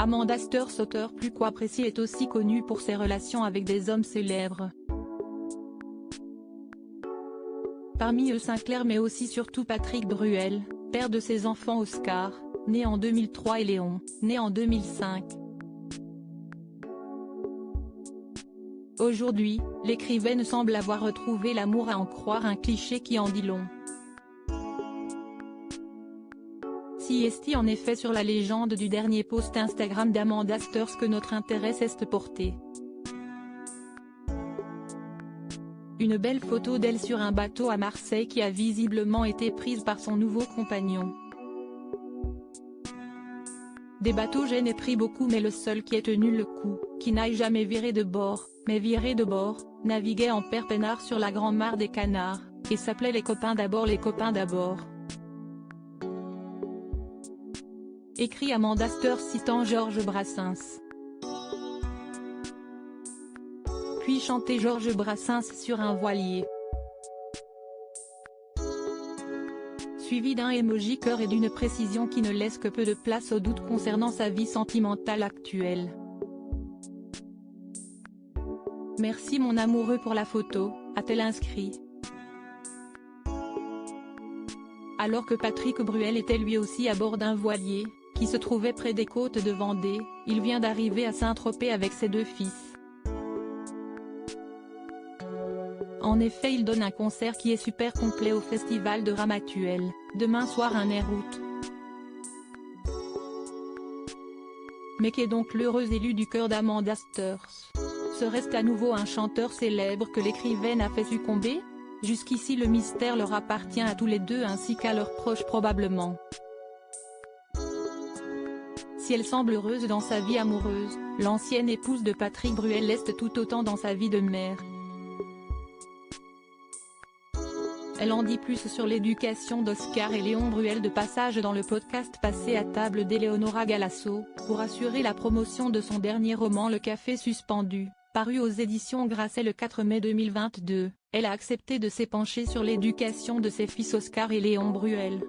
Amanda Steurs, auteure plus qu'appréciée, est aussi connue pour ses relations avec des hommes célèbres. Parmi eux Sinclair mais aussi surtout Patrick Bruel, père de ses enfants Oscar, né en 2003 et Léon, né en 2005. Aujourd'hui, l'écrivaine semble avoir retrouvé l'amour, à en croire un cliché qui en dit long. Si est en effet sur la légende du dernier post Instagram d'Amanda Steurs que notre intérêt s'est porté. Une belle photo d'elle sur un bateau à Marseille qui a visiblement été prise par son nouveau compagnon. Des bateaux j'en ai pris beaucoup mais le seul qui ait tenu le coup, qui n'aille jamais viré de bord, mais viré de bord, naviguait en père peinard sur la Grand Mare des Canards, et s'appelait les copains d'abord, les copains d'abord. Écrit Amanda Steurs citant Georges Brassens. Puis chanter Georges Brassens sur un voilier. Suivi d'un emoji cœur et d'une précision qui ne laisse que peu de place au doute concernant sa vie sentimentale actuelle. Merci mon amoureux pour la photo, a-t-elle inscrit. Alors que Patrick Bruel était lui aussi à bord d'un voilier, qui se trouvait près des côtes de Vendée, il vient d'arriver à Saint-Tropez avec ses deux fils. En effet, il donne un concert qui est super complet au festival de Ramatuelle, demain soir un air août. Mais qu'est donc l'heureux élu du cœur d'Amanda Steurs? Serait-ce à nouveau un chanteur célèbre que l'écrivaine a fait succomber? Jusqu'ici le mystère leur appartient à tous les deux ainsi qu'à leurs proches probablement. Si elle semble heureuse dans sa vie amoureuse, l'ancienne épouse de Patrick Bruel l'est tout autant dans sa vie de mère. Elle en dit plus sur l'éducation d'Oscar et Léon Bruel, de passage dans le podcast Passer à table d'Eleonora Galasso, pour assurer la promotion de son dernier roman Le Café suspendu, paru aux éditions Grasset le 4 mai 2022, elle a accepté de s'épancher sur l'éducation de ses fils Oscar et Léon Bruel.